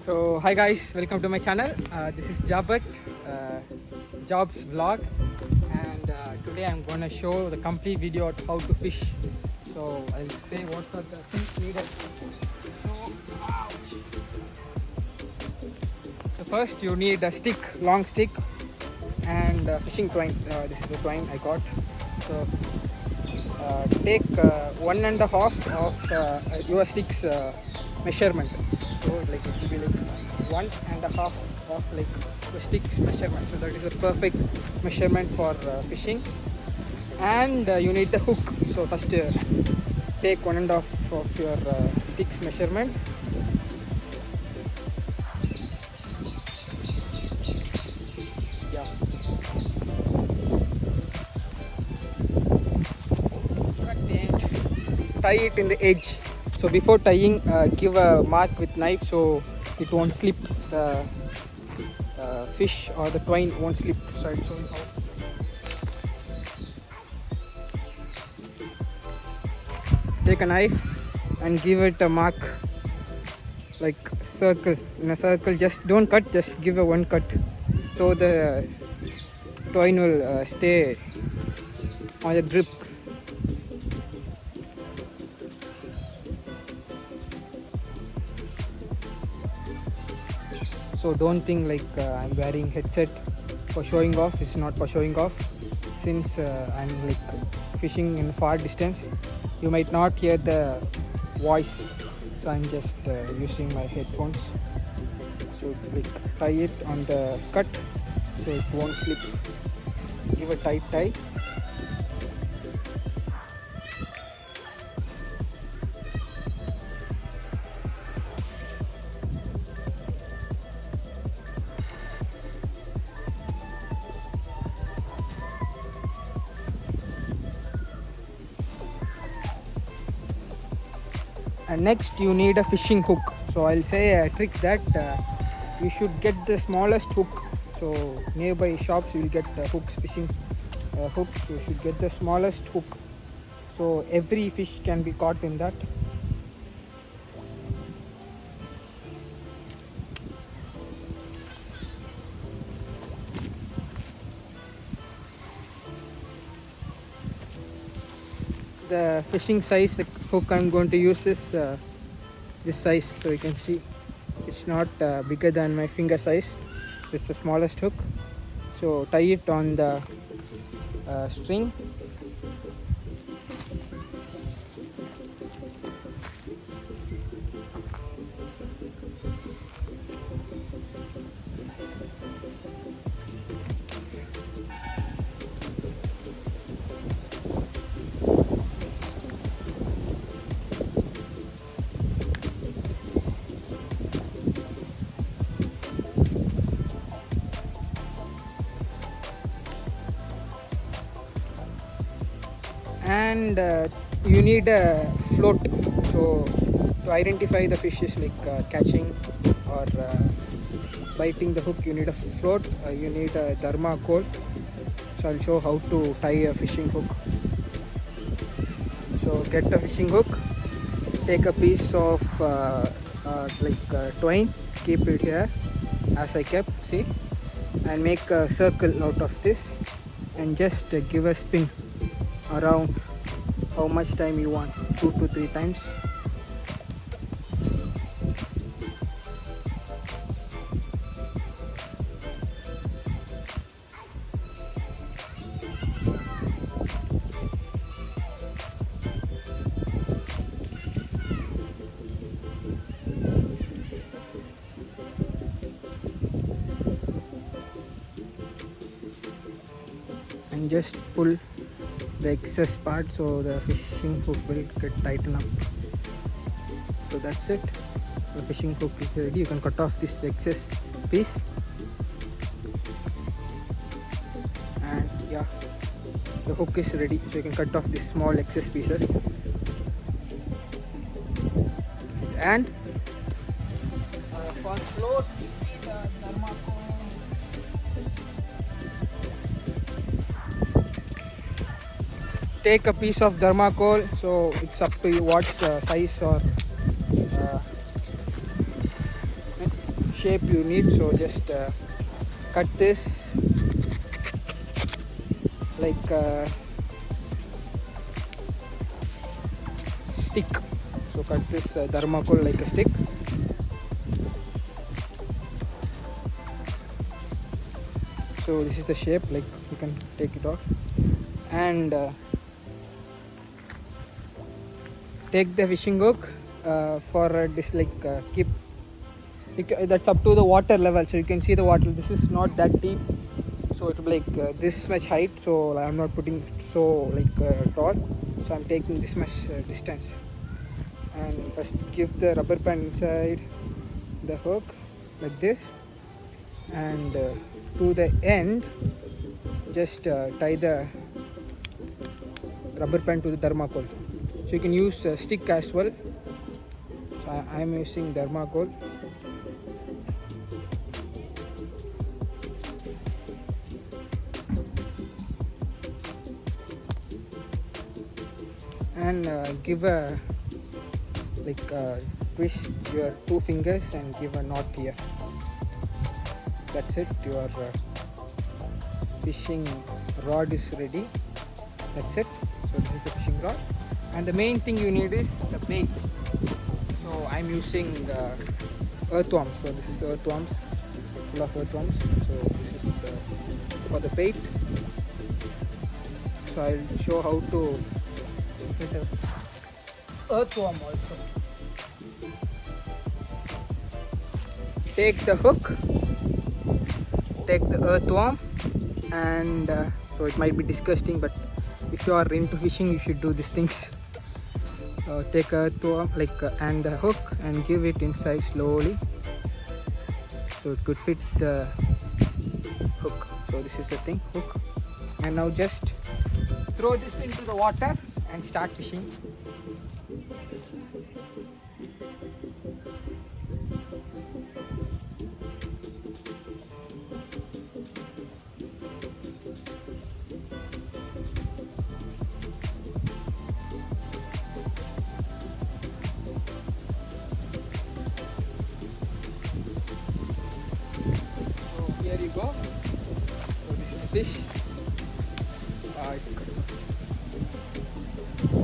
So hi guys, welcome to my channel. This is Jabat, Jobs vlog, and today I'm gonna show the complete video of how to fish. So I'll say what are the things needed. So first you need a stick, long stick, and fishing twine. This is the twine I got. So take 1.5 of your stick's measurement. So like it will be like 1.5 of like the stick's measurement. So that is a perfect measurement for fishing. And you need the hook. So first take 1.5 of your stick's measurement. Yeah. And tie it in the edge. So before tying, give a mark with knife so it won't slip. The fish or the twine won't slip. So I'll show you how. Take a knife and give it a mark, like circle. In a circle, just don't cut, just give a one cut, so the twine will stay on the grip. So don't think like I'm wearing headset for showing off. It's not for showing off. Since I'm like fishing in far distance, you might not hear the voice. So I'm just using my headphones. So like tie it on the cut so it won't slip. Give a tight tie. And next you need a fishing hook. So I'll say a trick that you should get the smallest hook. So nearby shops you will get hooks, fishing hooks. You should get the smallest hook, so every fish can be caught in that. The fishing size hook I'm going to use is this size, so you can see it's not bigger than my finger size. It's the smallest hook. So tie it on the string. And you need a float. So to identify the fishes like catching or biting the hook, you need a float. You need a thermocol. So I'll show how to tie a fishing hook. So get a fishing hook, take a piece of twine, keep it here as I kept, see, and make a circle out of this and just give a spin around how much time you want, 2 to 3 times. And just pull the excess part so the fishing hook will get tightened up. So that's it. The fishing hook is ready. You can cut off this excess piece. And yeah, the hook is ready. So you can cut off these small excess pieces. And for float, you need a thermocol. take a piece of thermocol, so it's up to you what size or shape you need. So just cut this like a stick. So cut this thermocol like a stick. So this is the shape, like you can take it off and take the fishing hook for this, like keep that's up to the water level. So you can see the water, this is not that deep, so it will be like this much height. So I'm not putting it so like tall, so I'm taking this much distance. And first give the rubber band inside the hook like this, and to the end just tie the rubber band to the thermocol. So you can use stick as well. So I'm using thermocol. And give a like twist your 2 fingers and give a knot here. That's it, your fishing rod is ready. That's it. So this is the fishing rod, and the main thing you need is the bait. So I'm using earthworms. So this is earthworms, full of earthworms. So this is for the bait. So I'll show how to get a earthworm also. Take the hook, take the earthworm, and so it might be disgusting, but if you are into fishing you should do these things. Take a earthworm like and the hook and give it inside slowly, so it could fit the hook. So this is the thing, hook, and now just throw this into the water and start fishing. Here you go. So this is the fish.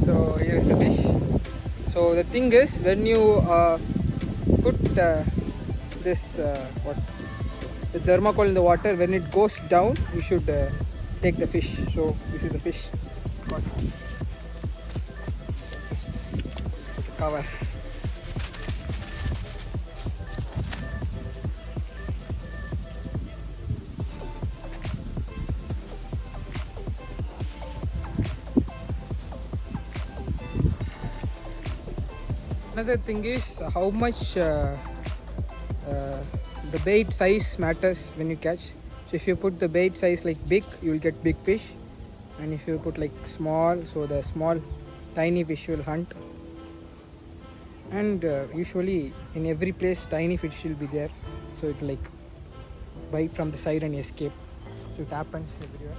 So here is the fish. So the thing is, when you put this what the thermocol in the water, when it goes down, you should take the fish. So this is the fish. Got the cover. Another thing is how much the bait size matters when you catch. So if you put the bait size like big, you will get big fish, and if you put like small, so the small tiny fish will hunt. And usually in every place tiny fish will be there, so it will like bite from the side and escape. So it happens everywhere.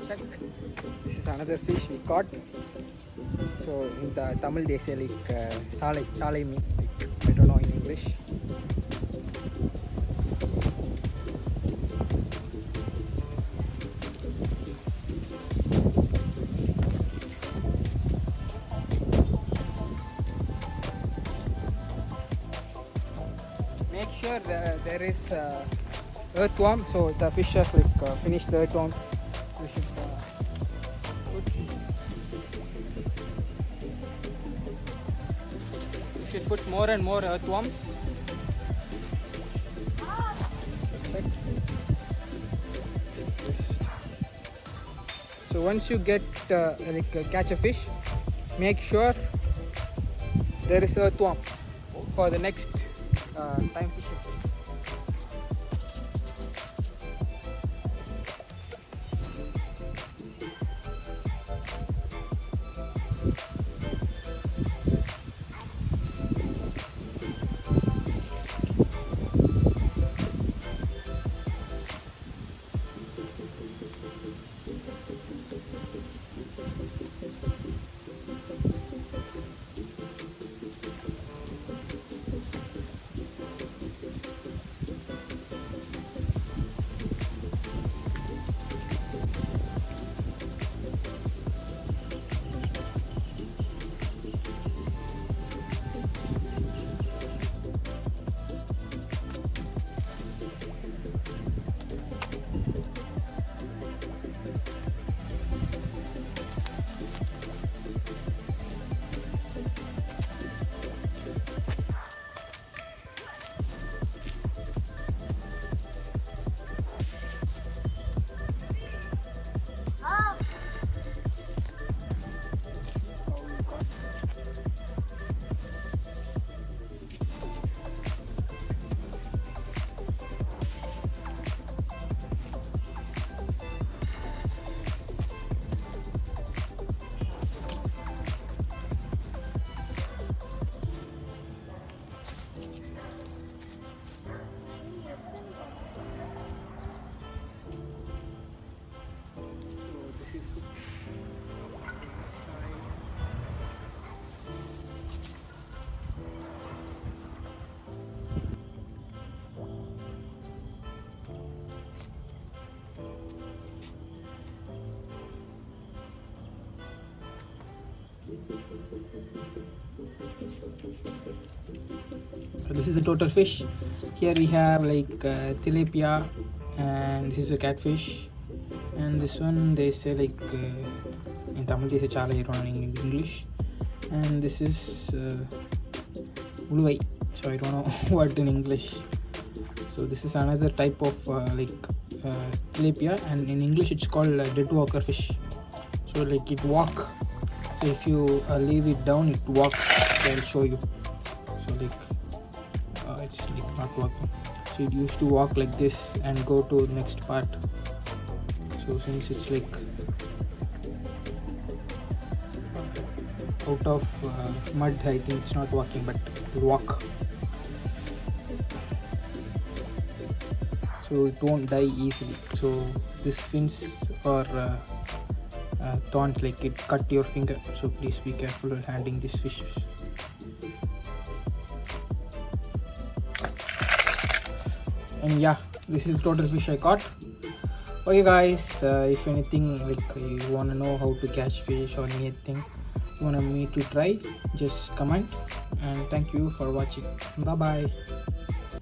Check. This is another fish we caught. So in the Tamil they say like salai meat. Like, I don't know in English. Make sure there is earthworm. So the fish has like finished the earthworm. We should put more and more earthworms. So once you get catch a fish, make sure there is earthworm for the next time fishing. So this is a total fish. Here we have like tilapia, and this is a catfish, and this one they say like in Tamil they say chala, in English, and this is uluvai, so I don't know what in English. So this is another type of tilapia, and in English it's called dead walker fish. So like it walk, so if you leave it down it walks. So I'll show you. So like it's like not walking, so it used to walk like this and go to next part. So since it's like out of mud, I think it's not walking, but it will walk. So it won't die easily. So this fins or thorns, like it cut your finger, so please be careful while handling these fishes. And yeah, this is the total fish I caught. Okay guys, if anything like you want to know how to catch fish or anything you want me to try, just comment, and thank you for watching. Bye bye.